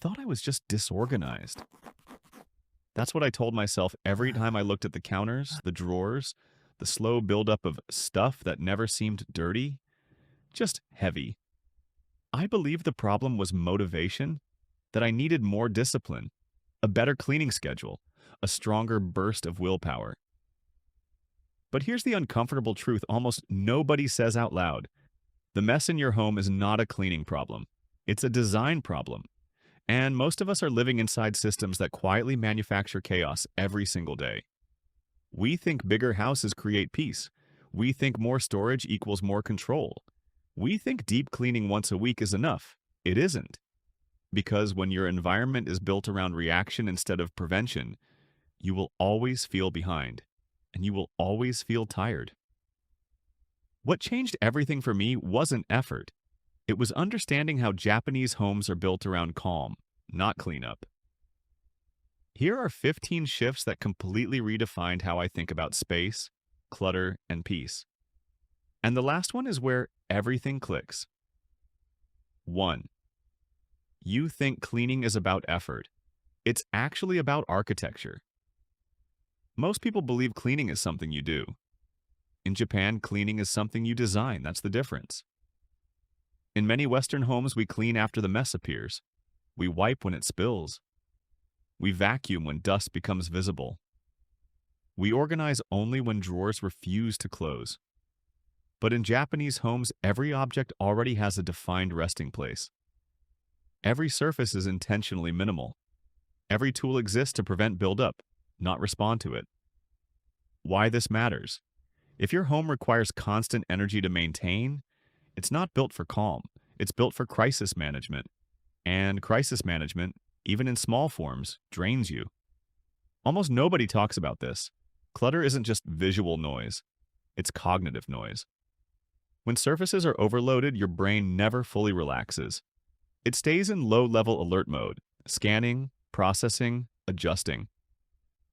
thought I was just disorganized. That's what I told myself every time I looked at the counters, the drawers, the slow buildup of stuff that never seemed dirty, just heavy. I believed the problem was motivation, that I needed more discipline, a better cleaning schedule, a stronger burst of willpower. But here's the uncomfortable truth almost nobody says out loud. The mess in your home is not a cleaning problem. It's a design problem. And most of us are living inside systems that quietly manufacture chaos every single day. We think bigger houses create peace. We think more storage equals more control. We think deep cleaning once a week is enough. It isn't. Because when your environment is built around reaction instead of prevention, you will always feel behind, and you will always feel tired. What changed everything for me wasn't effort. It was understanding how Japanese homes are built around calm, not cleanup. Here are 15 shifts that completely redefined how I think about space, clutter, and peace. And the last one is where everything clicks. 1. You think cleaning is about effort. It's actually about architecture. Most people believe cleaning is something you do. In Japan, cleaning is something you design. That's the difference. In many Western homes, we clean after the mess appears. We wipe when it spills. We vacuum when dust becomes visible. We organize only when drawers refuse to close. But in Japanese homes, every object already has a defined resting place. Every surface is intentionally minimal. Every tool exists to prevent buildup, not respond to it. Why this matters? If your home requires constant energy to maintain, it's not built for calm. It's built for crisis management. And crisis management, even in small forms, drains you. Almost nobody talks about this. Clutter isn't just visual noise. It's cognitive noise. When surfaces are overloaded, your brain never fully relaxes. It stays in low-level alert mode, scanning, processing, adjusting.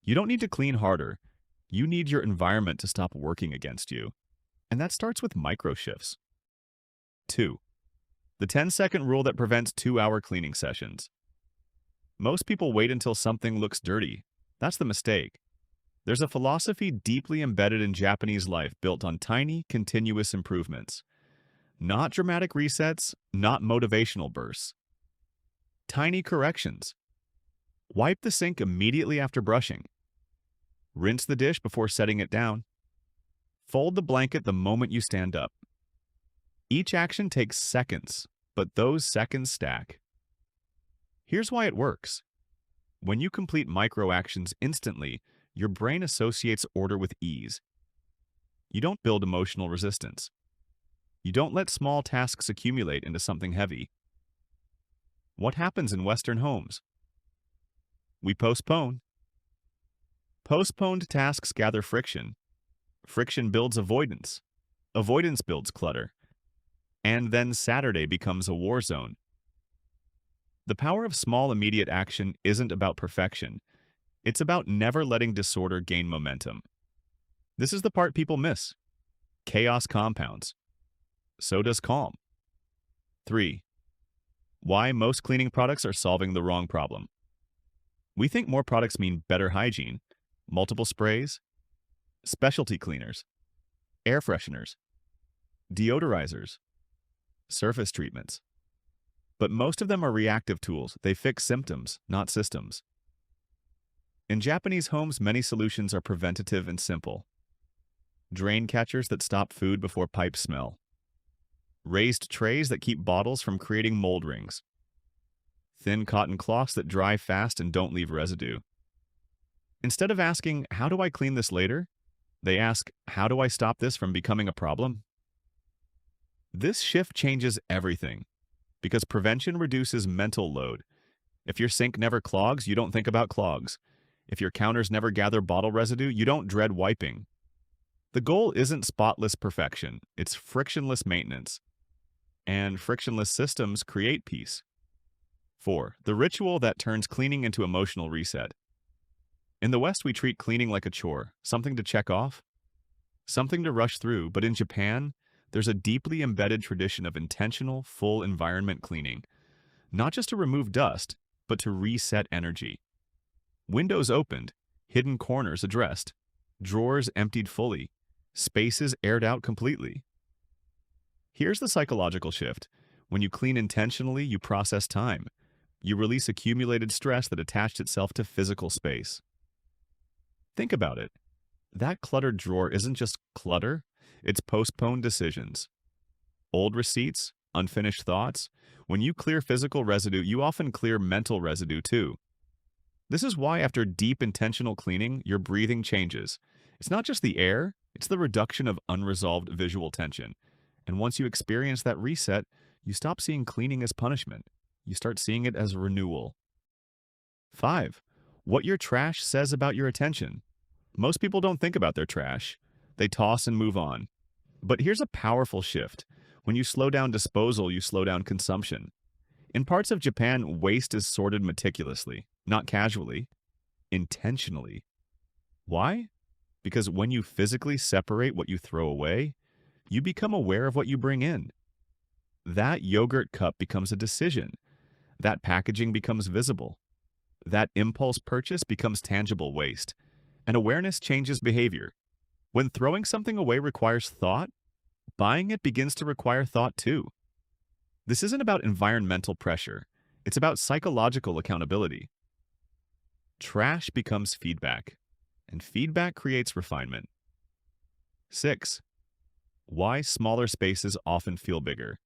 You don't need to clean harder. You need your environment to stop working against you. And that starts with micro shifts. 2. The 10-second rule that prevents 2-hour cleaning sessions. Most people wait until something looks dirty. That's the mistake. There's a philosophy deeply embedded in Japanese life built on tiny, continuous improvements. Not dramatic resets, not motivational bursts. Tiny corrections. Wipe the sink immediately after brushing. Rinse the dish before setting it down. Fold the blanket the moment you stand up. Each action takes seconds, but those seconds stack. Here's why it works. When you complete micro actions instantly, your brain associates order with ease. You don't build emotional resistance. You don't let small tasks accumulate into something heavy. What happens in Western homes? We postpone. Postponed tasks gather friction. Friction builds avoidance. Avoidance builds clutter. And then Saturday becomes a war zone. The power of small immediate action isn't about perfection. It's about never letting disorder gain momentum. This is the part people miss. Chaos compounds. So does calm. 3. Why most cleaning products are solving the wrong problem. We think more products mean better hygiene, multiple sprays, specialty cleaners, air fresheners, deodorizers, surface treatments. But most of them are reactive tools. They fix symptoms, not systems. In Japanese homes, many solutions are preventative and simple. Drain catchers that stop food before pipes smell. Raised trays that keep bottles from creating mold rings. Thin cotton cloths that dry fast and don't leave residue. Instead of asking, "How do I clean this later?" they ask, "How do I stop this from becoming a problem?" This shift changes everything, because prevention reduces mental load. If your sink never clogs, you don't think about clogs. If your counters never gather bottle residue, you don't dread wiping. The goal isn't spotless perfection, it's frictionless maintenance. And frictionless systems create peace. 4. The ritual that turns cleaning into emotional reset. In the West, we treat cleaning like a chore, something to check off, something to rush through, but in Japan, there's a deeply embedded tradition of intentional, full environment cleaning. Not just to remove dust, but to reset energy. Windows opened, hidden corners addressed, drawers emptied fully, spaces aired out completely. Here's the psychological shift. When you clean intentionally, you process time. You release accumulated stress that attached itself to physical space. Think about it. That cluttered drawer isn't just clutter, it's postponed decisions. Old receipts, unfinished thoughts. When you clear physical residue, you often clear mental residue too. This is why after deep intentional cleaning, your breathing changes. It's not just the air, it's the reduction of unresolved visual tension. And once you experience that reset, you stop seeing cleaning as punishment. You start seeing it as renewal. 5. What your trash says about your attention. Most people don't think about their trash. They toss and move on. But here's a powerful shift. When you slow down disposal, you slow down consumption. In parts of Japan, waste is sorted meticulously, not casually, intentionally. Why? Because when you physically separate what you throw away, you become aware of what you bring in. That yogurt cup becomes a decision. That packaging becomes visible. That impulse purchase becomes tangible waste. And awareness changes behavior. When throwing something away requires thought, buying it begins to require thought too. This isn't about environmental pressure. It's about psychological accountability. Trash becomes feedback, and feedback creates refinement. 6. Why smaller spaces often feel bigger.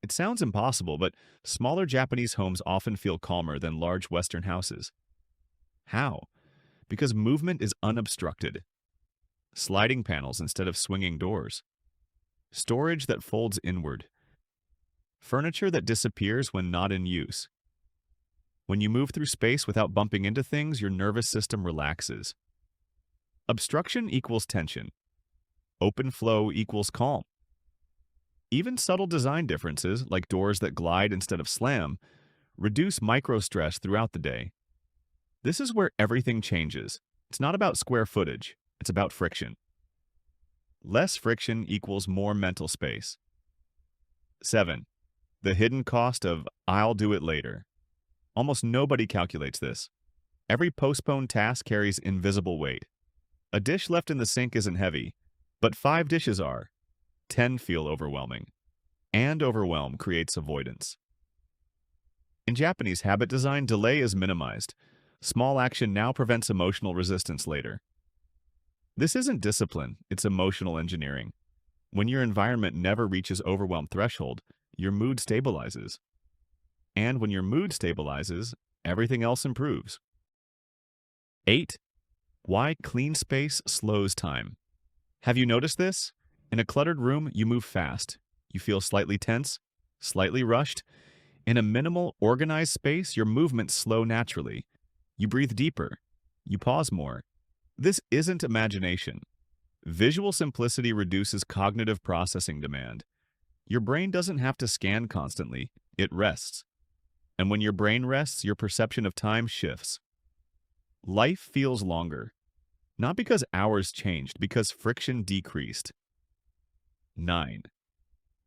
It sounds impossible, but smaller Japanese homes often feel calmer than large Western houses. How? Because movement is unobstructed. Sliding panels instead of swinging doors. Storage that folds inward. Furniture that disappears when not in use. When you move through space without bumping into things, your nervous system relaxes. Obstruction equals tension. Open flow equals calm. Even subtle design differences, like doors that glide instead of slam, reduce microstress throughout the day. This is where everything changes. It's not about square footage, it's about friction. Less friction equals more mental space. 7. The hidden cost of "I'll do it later." Almost nobody calculates this. Every postponed task carries invisible weight. A dish left in the sink isn't heavy, but 5 dishes are. 10 feel overwhelming. And overwhelm creates avoidance. In Japanese habit design, delay is minimized. Small action now prevents emotional resistance later. This isn't discipline, it's emotional engineering. When your environment never reaches overwhelm threshold, your mood stabilizes. And when your mood stabilizes, everything else improves. 8. Why clean space slows time. Have you noticed this? In a cluttered room, you move fast. You feel slightly tense, slightly rushed. In a minimal, organized space, your movements slow naturally. You breathe deeper. You pause more. This isn't imagination. Visual simplicity reduces cognitive processing demand. Your brain doesn't have to scan constantly. It rests. And when your brain rests, your perception of time shifts. Life feels longer. Not because hours changed, because friction decreased. 9.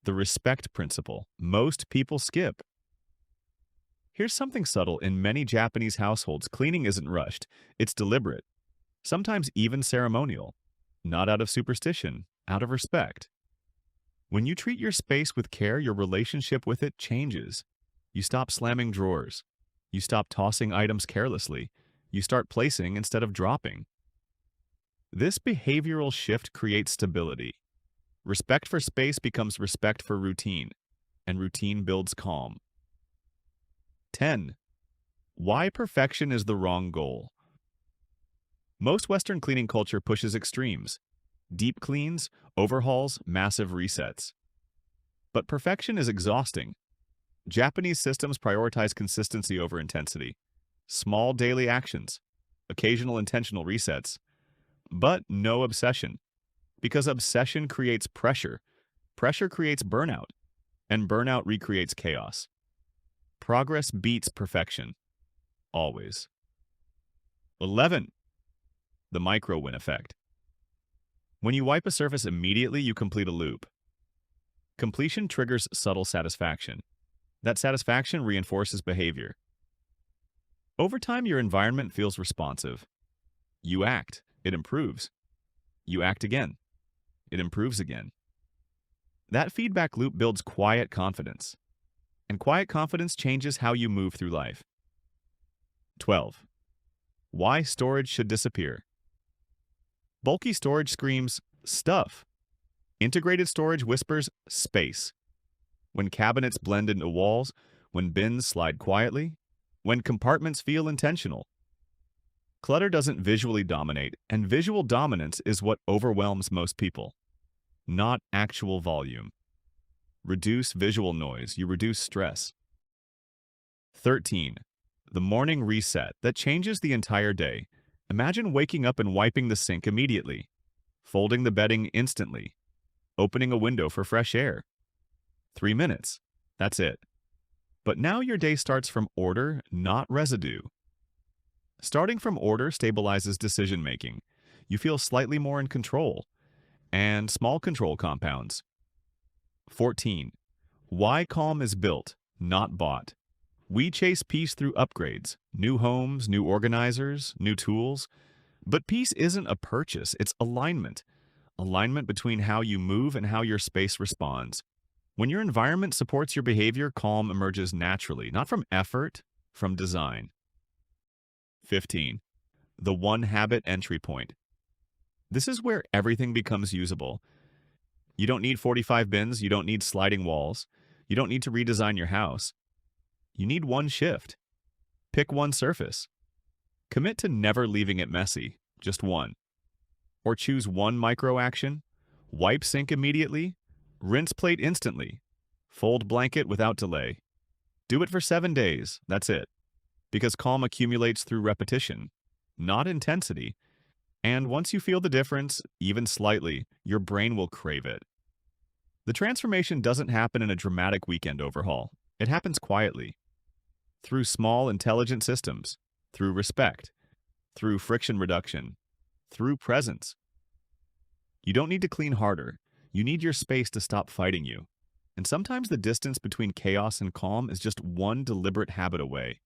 The respect principle. Most people skip. Here's something subtle. In many Japanese households, cleaning isn't rushed. It's deliberate. Sometimes even ceremonial. Not out of superstition, out of respect. When you treat your space with care, your relationship with it changes. You stop slamming drawers. You stop tossing items carelessly. You start placing instead of dropping. This behavioral shift creates stability. Respect for space becomes respect for routine, and routine builds calm. 10. Why perfection is the wrong goal. Most Western cleaning culture pushes extremes. Deep cleans, overhauls, massive resets. But perfection is exhausting. Japanese systems prioritize consistency over intensity. Small daily actions, occasional intentional resets, but no obsession. Because obsession creates pressure. Pressure creates burnout, and burnout recreates chaos. Progress beats perfection. Always. 11. The micro-win effect. When you wipe a surface immediately, you complete a loop. Completion triggers subtle satisfaction. That satisfaction reinforces behavior. Over time, your environment feels responsive. You act, it improves. You act again, it improves again. That feedback loop builds quiet confidence, and quiet confidence changes how you move through life. 12. Why storage should disappear. Bulky storage screams stuff. Integrated storage whispers space. When cabinets blend into walls, when bins slide quietly, when compartments feel intentional. Clutter doesn't visually dominate, and visual dominance is what overwhelms most people, not actual volume. Reduce visual noise, you reduce stress. 13. The morning reset that changes the entire day. Imagine waking up and wiping the sink immediately, folding the bedding instantly, opening a window for fresh air. 3 minutes. That's it. But now your day starts from order, not residue. Starting from order stabilizes decision-making. You feel slightly more in control. And small control compounds. 14. Why calm is built, not bought. We chase peace through upgrades, new homes, new organizers, new tools. But peace isn't a purchase, it's alignment. Alignment between how you move and how your space responds. When your environment supports your behavior, calm emerges naturally, not from effort, from design. 15. The one habit entry point. This is where everything becomes usable. You don't need 45 bins, you don't need sliding walls, you don't need to redesign your house. You need one shift. Pick one surface. Commit to never leaving it messy, just one. Or choose one micro action. Wipe sink immediately. Rinse plate instantly. Fold blanket without delay. Do it for 7 days, that's it. Because calm accumulates through repetition, not intensity. And once you feel the difference, even slightly, your brain will crave it. The transformation doesn't happen in a dramatic weekend overhaul. It happens quietly. Through small, intelligent systems. Through respect. Through friction reduction. Through presence. You don't need to clean harder. You need your space to stop fighting you. And sometimes the distance between chaos and calm is just one deliberate habit away.